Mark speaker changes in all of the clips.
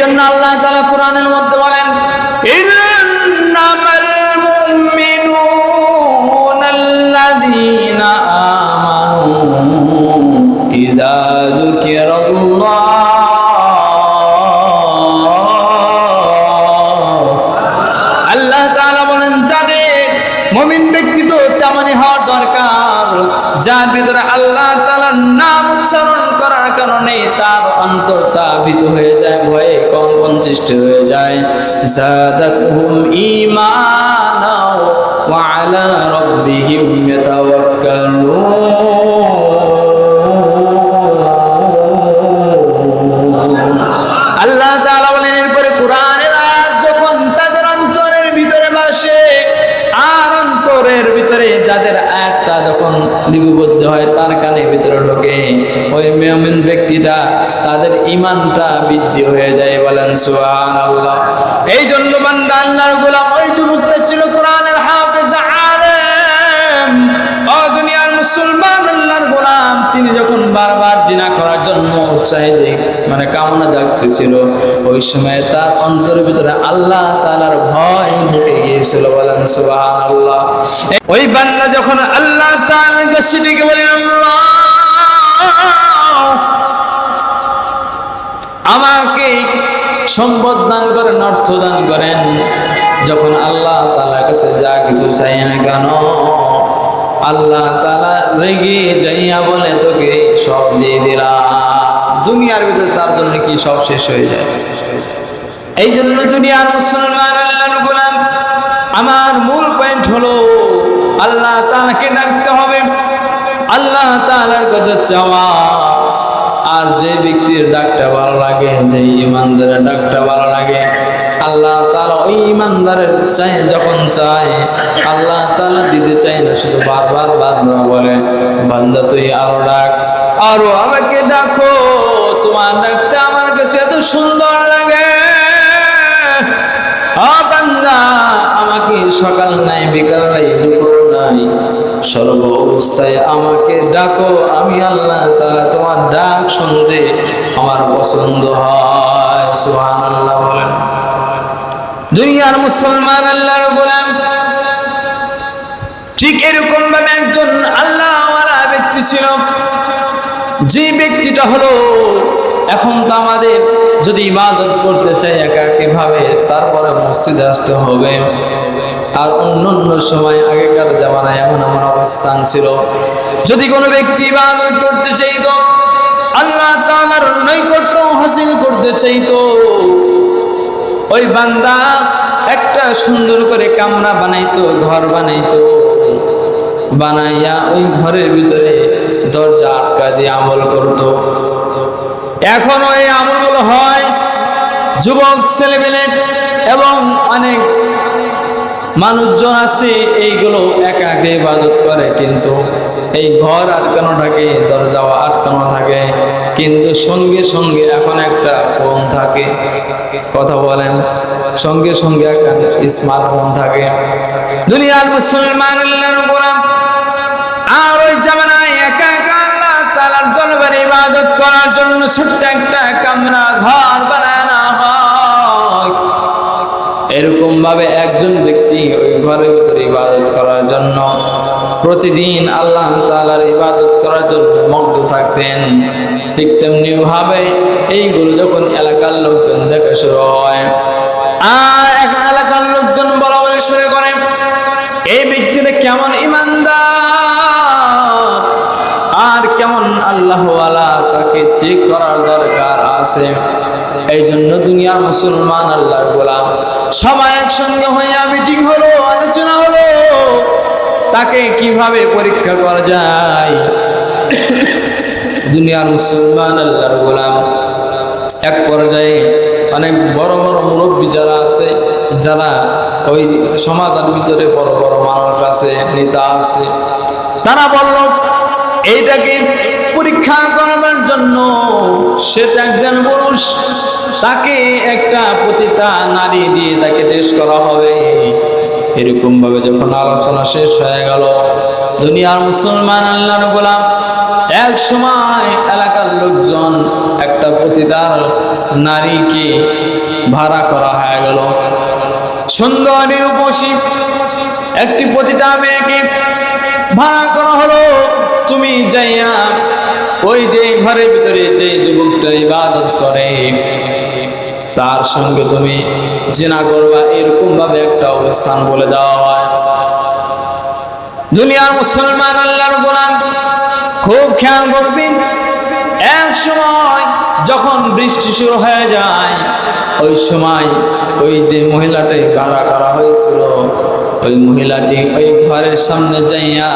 Speaker 1: জন্য আল্লাহ তাআলা কোরআনের মধ্যে বলেন, ইন্নামাল মুমিনুনাল্লাযীনা আমানু ইযা যুকিরাল্লাহ, আল্লাহ তাআলা বলেন যাদের মুমিন ব্যক্তি তো তেমনই হওয়ার দরকার যার ভিতরে আল্লাহ তাআলার নাম উচ্চারণ করার কারণে তার অন্তরটা ভীত হয়ে যায়, ভয়ে কম্পন সৃষ্টি হয়ে যায়। যাদাতহুম ঈমানা ওয়া আলা রাব্বিহিম ইয়াতাওয়াক্কালুন। আল্লাহ তাআলা বলেন এরপরে কোরআনের আয়াত যখন তাদের অন্তরের ভিতরে বসে আর অন্তরের ভিতরে যাদের আয়াতটা যখন লিপিবদ্ধ হয় তার কানের ভিতরে ঢোকে, ওই মুমিন ব্যক্তিটা তাদের ঈমানটা বৃদ্ধি হয়ে যায়। বলেন সুবহানাল্লাহ। এই জন্য বান্দা আল্লাহর গোলাম ওই যুবকটা ছিল কোরআনের হাফেজ আলেম। ও দুনিয়ার মুসলমান আল্লাহর গোলাম, তিনি যখন বারবার জিনা করার জন্য উৎসাহিত কামনা জাগতেছিল, ওই সময় তার অন্তরের ভিতরে আল্লাহ তাআলার ভয় ঢুকে গিয়েছিল। বলেন সুবহানাল্লাহ। ওই বান্দা যখন আল্লাহ তাআলার কাছে ডেকে বলেন, আল্লাহ আমাকে সম্পদ দান করেন, অর্থ দান করেন, যখন আল্লাহ তাআলার কাছে যা কিছু চাই না কেন আল্লাহ তাআলা রেগে যাইয়া বলে তোকে সব দিয়ে দিলাম। দুনিয়ার ভিতরে তার জন্য কি সব শেষ হয়ে যায়। এই জন্য দুনিয়ার মুসলমান আল্লাহর গোলাম, আমার মূল পয়েন্ট হলো আল্লাহ তাআলাকে ডাকতে হবে, আল্লাহ তাআলার কথা চাওয়া। আর যে ব্যক্তির ডাকটা ভালো লাগে, যে ইমানদারের ডাকটা ভালো লাগে, আল্লাহ তাআলা ওই ইমানদারের চাই যখন চায় আল্লাহ তাআলা দিতে চায় না, শুধু বারবার বলে বান্দা তুই আরো ডাক, আরো আমাকে ডাকো, তোমার ডাকটা আমার কাছে এত সুন্দর লাগে। বান্দা আমাকে সকাল নাই, বিকাল নাই, দুপুর নাই, সর্ব অবস্থায় আমাকে ডাকো, আমি আল্লাহ তাআলা তোমার ডাক শুনতে আমার পছন্দ হয়। সুবহানাল্লাহ বলেন। দুনিয়ার মুসলমান আল্লাহর গোলাম, ঠিক এরকম ভাবে একজন আল্লাহওয়ালা ব্যক্তি ছিল, যে ব্যক্তিটা হলো এখন তো আমাদের যদি ইবাদত করতে চাই একাকী ভাবে তারপরে মসজিদে আসতে হবে। আর অন্য সময় আগেকার জামানায় এমন অবস্থান ছিল, যদি কোনো ব্যক্তি ইবাদত করতে চাইতো, আল্লাহ তাআলার নৈকট্য হাসিল করতে চাইতো, ওই বান্দা একটা সুন্দর করে কামরা বানাইতো, ঘর বানাইতো, বানাইয়া ওই ঘরের ভিতরে দরজা আটকা দিয়ে আমল করতো। এখন ওই আমলগুলো হয় যুবক ছেলেমেয়ে এবং অনেক মানুষজন আছে, এইগুলো একা একা ইবাদত করে, কিন্তু এই ঘর আটকানো থাকে, দরজাও আটকানো থাকে, কিন্তু সঙ্গে সঙ্গে এখন একটা ফোন থাকে, কথা বলেন, সঙ্গে সঙ্গে একটা স্মার্টফোন থাকে। দুনিয়ার মুসলমান আল্লাহর গোলাম, আর ওই জামানায় একা একা আল্লাহ তাআলার দরবারে ইবাদত করার জন্য ছোট্ট একটা কামরা ঘর বানানো হয়। এরকম ভাবে একজন ব্যক্তি ওই ঘরের ভিতরে ইবাদত করার জন্য প্রতিদিন আল্লাহ তাআলার ইবাদত করার জন্য মগ্ন থাকতেন। ঠিক তেমনি ভাবে এইগুলো যখন এলাকার লোকজন দেখা শুরু হয়, আর এখন এলাকার লোকজন বলা বলে শুরু করে, এই ব্যক্তিটা কেমন ইমানদার আর কেমন আল্লাহওয়ালা, তাকে চেক করার দরকার আছে। এই জন্য দুনিয়ার মুসলমান আল্লাহর গোলাম সবাই একসঙ্গে হইয়া মিটিং হলো, আলোচনা হলো, তাকে কিভাবে পরীক্ষা করা যায়। দুনিয়ার মুসলমান আল্লাহর গোলাম এক পর্যায়ে অনেক বড় বড় মুরব্বী যারা আছে, যারা ওই সমাজের ভিতরে বড় বড় মানুষ আছে, নেতা আছে, তারা বলল এইটাকে পরীক্ষা করার জন্য সেটা একজন পুরুষ, তাকে একটা পতিতা নারী দিয়ে তাকে টেস্ট করা হবে। এরকম ভাবে যখন আলোচনা শেষ হয়ে গেল, দুনিয়ার মুসলমান আল্লাহর গোলাম এক সময় এলাকার লোকজন একটা পতিতার নারীকে ভাড়া করা হয়ে গেল। সুন্দরী রূপসী একটি পতিতা মেয়েকে ভাড়া করা হলো, তুমি যাইয়া ওই যে ঘরের ভিতরে যে যুবকটা ইবাদত করে তার সঙ্গে তুমি জিনা করবা, এরকম ভাবে একটা অবস্থান বলে দেওয়া হয়। দুনিয়ার মুসলমান আল্লাহর গোলাম খুব খেয়াল করবেন, এক সময় যখন বৃষ্টি শুরু হয়ে যায় ওই সময় ওই যে মহিলাটি ভাড়া করা হয়েছিল ওই মহিলাটি ওই ঘরের সামনে যাইয়া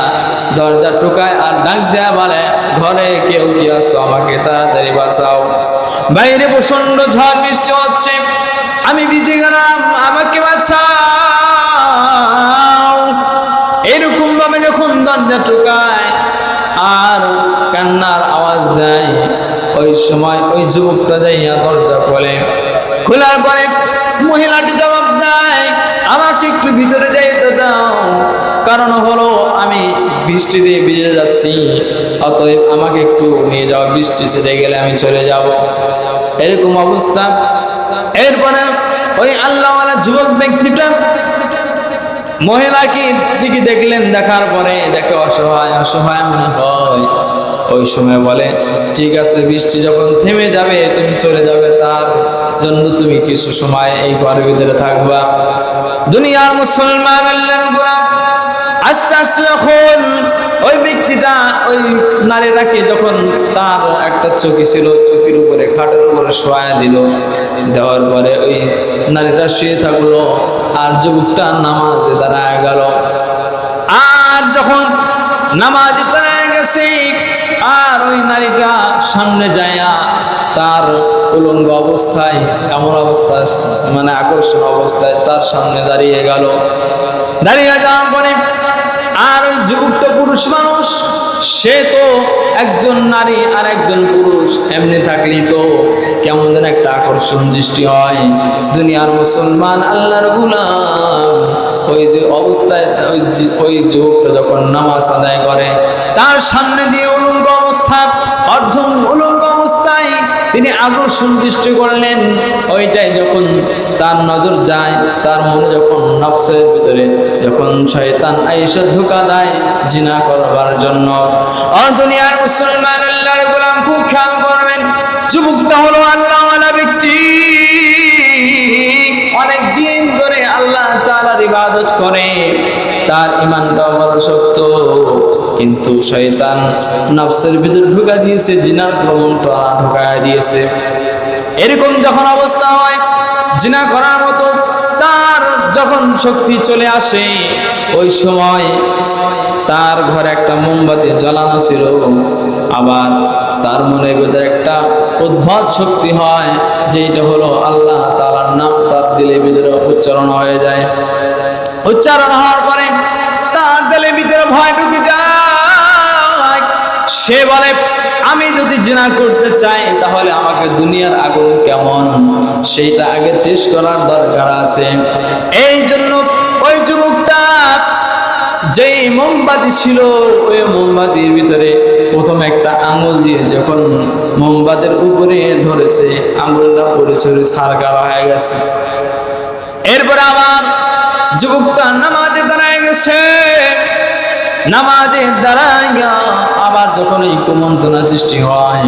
Speaker 1: দরজা টোকায় আর ডাক দেয়া বলে, ঘরে কেউ কি আছো, আমাকে তাড়াতাড়ি বাঁচাও, বাইরে প্রচন্ড ঝড় বৃষ্টি হচ্ছে, আমি ভিজে গেলাম, আমাকে বাঁচাও। এরকম ভাবে যখন দরজা টোকায় আর কান্নার আওয়াজ দেয় ওই সময় ওই যুবকটা যাইয়া দরজা খোলার পরে মহিলাটি জবাব দেয়, আমাকে একটু ভিতরে যাইতে দাও, কারণ হলো আমি বৃষ্টি দিয়ে ভিজে যাচ্ছি, অতএব আমাকে একটু নিয়ে যাও, বৃষ্টি ছেড়ে গেলে আমি চলে যাব। এরকম অবস্থা। এরপরে ওই আল্লাহওয়ালা যুবক ব্যক্তিটা মহিলাকে দিকে দেখলেন, দেখার পরে দেখে অসহায় অসহায় মনে হয়, ওই সময় বলে, ঠিক আছে, বৃষ্টি যখন থেমে যাবে তুমি চলে যাবে, তার জন্য তুমি কিছু সময় এই ঘরের ভিতরে থাকবা। দুনিয়ার মুসলমান আল্লাহর গোলাম আস্তে আস্তে যখন ওই ব্যক্তিটা ওই নারীটাকে যখন তার একটা চৌকি ছিল চৌকির উপরে খাটের উপরে শোয়া দিল, দেওয়ার পরে ওই নারীটা শুয়ে থাকলো আর যুবকটা নামাজে দাঁড়ায় গেল। আর যখন নামাজে দাঁড়ায় গেছে আর ওই নারীটা সামনে যায়া তার উলঙ্গ অবস্থায়, এমন অবস্থায় মানে আকর্ষণ অবস্থায় তার সামনে দাঁড়িয়ে গেল। দাঁড়িয়ে যাওয়ার পরে আর ওই যুবকটা পুরুষ মানুষ, সে তো একজন নারী আর একজন পুরুষ, এমনি থাকলেই তো কেমন যেন একটা আকর্ষণ সৃষ্টি হয়। দুনিয়ার মুসলমান আল্লাহর গোলাম ওই যে অবস্থায় ওই যুবকটা যখন নামাজ আদায় করে তার সামনে দিয়ে উলঙ্গ অবস্থা, অর্ধ উলঙ্গ অবস্থায় তিনি আকর্ষণ সৃষ্টি করলেন। ওইটাই যখন তার নজর যায়, তার মনে যখন নফসের ভিতরে যখন শয়তান আইসা ধোঁকা দেয় জিনা করবার জন্য। আর দুনিয়ার মুসলমান আল্লাহর গোলাম খুব খেয়াল করবেন, যুবকটা হলো আল্লাহওয়ালা ব্যক্তি, অনেক দিন ধরে আল্লাহ তাআলার ইবাদত করে, তার ঈমানটা বড় শক্ত, কিন্তু শয়তান নফসের ভিতরে ঢুকা দিয়েছে, জিনার প্রবণতা ঢুকায় দিয়েছে। এরকম যখন অবস্থা হয় জিনা করার মতো তার যখন শক্তি চলে আসে, ওই সময় তার ঘরে একটা মোমবাতি জ্বালানো ছিল, আবার তার মনের ভিতরে একটা উদ্ভট শক্তি হয় যে এটা হলো আল্লাহ তাআলার নাম তার দিলের ভিতরে উচ্চারণ হয়ে যায়। উচ্চারণ হওয়ার পরে তার দিলের ভিতরে ভয় ঢুকে যায়। সে বলে, আমি যদি জিনা করতে চাই তাহলে আমাকে দুনিয়ার আগুন কেমন সেইটা আগে টেস্ট করার দরকার আছে। এই জন্য ওই যুবকটা যেই মোমবাতি ছিল ওই মোমবাতির ভিতরে প্রথম একটা আঙুল দিয়ে যখন মোমবাতির উপরে ধরেছে, আঙুলটা পরে ছড়ে ছারকারা হয়ে গেছে। এরপরে আবার যুবকটা নামাজে দাঁড়ায় গেছে, নামাজে দাঁড়ায় আবার যখন এই কুমন্ত্রণা সৃষ্টি হয়,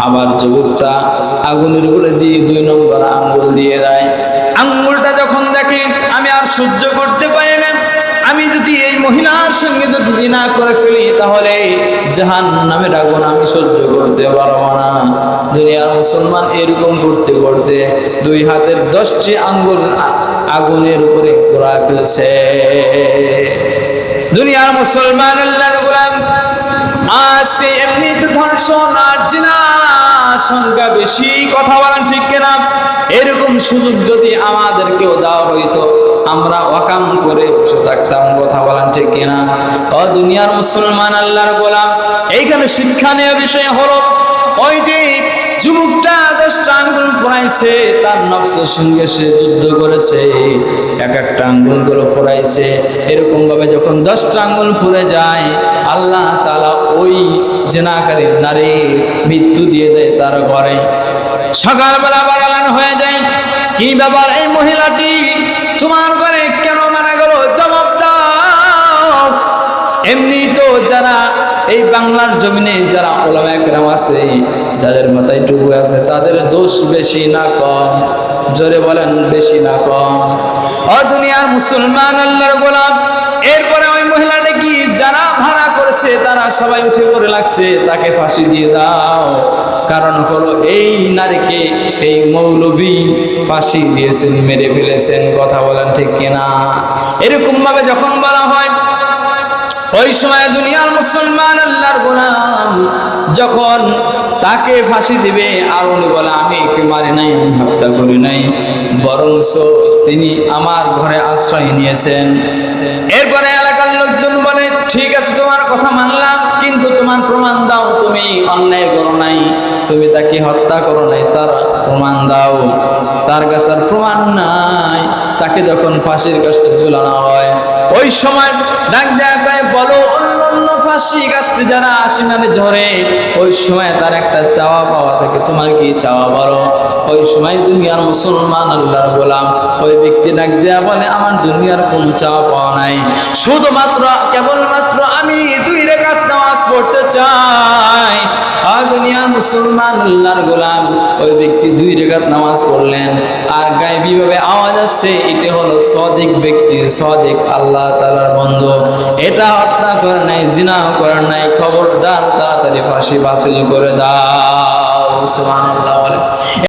Speaker 1: আবার যুবকটা আগুনের উপরে দিয়ে 2 নম্বর আঙ্গুল দিয়ে দেয়। আঙ্গুলটা যখন দেখে আমি আর সহ্য করতে পারি না, আমি যদি এই মহিলার সঙ্গে যদি জিনা করে ফেলি তাহলে জাহান্নামের আগুন আমি সহ্য করতে পারবো না। দুনিয়ার মুসলমান এরকম করতে করতে 2 হাতের 10টি আঙ্গুল আগুনের উপরে পোড়ায় ফেলছে। দুনিয়ার মুসলমান আল্লাহর গোলাম আজকে এমনিতে ধর্ষণ আর জিনার সংখ্যা বেশি, কথা বলেন ঠিক কিনা? এরকম সুযোগ যদি আমাদেরকেও দেওয়া হইতো আমরা ওয়াকাম করে বসে থাকতাম, কথা বলেন ঠিক কিনা? ও দুনিয়ার মুসলমান আল্লাহর গোলাম, এইখানে শিক্ষণীয় বিষয় হলো ওই যে যুবকটা 10টা আঙ্গুল পোড়াইছে, তার নফসের সঙ্গে সে যুদ্ধ করেছে, এক একটা আঙ্গুল গুলো পোড়াইছে। এরকম ভাবে যখন 10টা আঙ্গুল পুড়ে যায় আল্লাহ তাআলা ওই জিনাকারী নারী মৃত্যু দিয়ে দেয় তার ঘরে। সকালবেলা বাগান হয়ে যায়, কি ব্যাপার এই মহিলাটি তোমার ঘরে কেন মারা গেল, জবাব দাও। এমনি তো যারা এই বাংলার জমিনে যারা উলামায়ে কেরাম আছে, যাদের মাথায় টুপি আছে, তাদের দোষ বেশি না কম? জোরে বলেন, বেশি না কম? ও দুনিয়ার মুসলমান, আল্লাহর গোলাম, এরপরে ওই মহিলাটা কি যারা ভাড়া করেছে তারা সবাই উঠে পড়ে লাগছে, তাকে ফাঁসি দিয়ে দাও। কারণ হলো এই নারীকে এই মৌলবী ফাঁসি দিয়েছেন, মেরে ফেলেছেন। কথা বলেন ঠিক কিনা? এরকম ভাবে যখন বলা হয়, ওই সময় দুনিয়ার মুসলমান, আল্লাহর গোলাম, যখন তাকে ফাঁসি দিবে আর উনি বলে আমি একে মারি নাই, আমি হত্যা করি নাই, বরঞ্চ তিনি আমার ঘরে আশ্রয় নিয়েছেন। এরপরে এলাকার লোকজন বলে ঠিক আছে তোমার কথা মানলাম, কিন্তু তোমার প্রমাণ দাও, তুমি অন্যায় করো নাই, তুমি তাকে হত্যা করো নাই, তার প্রমাণ দাও। তার কাছে আর প্রমাণ নাই। তাকে যখন ফাঁসির কাস্টে ঝুলানো হয়, ওই সময় ডাক দেয় বলো অন্য ফাঁসি কাস্টে যারা আশিনারে ঝরে, ওই সময় তার একটা চাওয়া পাওয়া থাকে, তোমার কি চাওয়া বলো? ওই সময় দুনিয়ার মুসলমান, আল্লাহর গোলাম, ওই ব্যক্তি ডাক দেয়া বলে আমার দুনিয়ার কোনো চাওয়া পাওয়া নাই, শুধুমাত্র কেবলমাত্র আমি 2 রাকাত নামাজ পড়তে চাই। আর দুনিয়ার মুসলমান, আল্লাহর গোলাম, ওই ব্যক্তি 2 রাকাত নামাজ পড়লেন, আর গায়েবী ভাবে আওয়াজ আসছে এটা হলো সাদিক ব্যক্তি, সাদিক আল্লাহ তাআলার বন্ধু, এটা হত্যা করে নাই, জিনা করে নাই, খবরদার তাড়াতাড়ি ফাঁসি বাতিল করে দাও। সুবহানাল্লাহ বলে।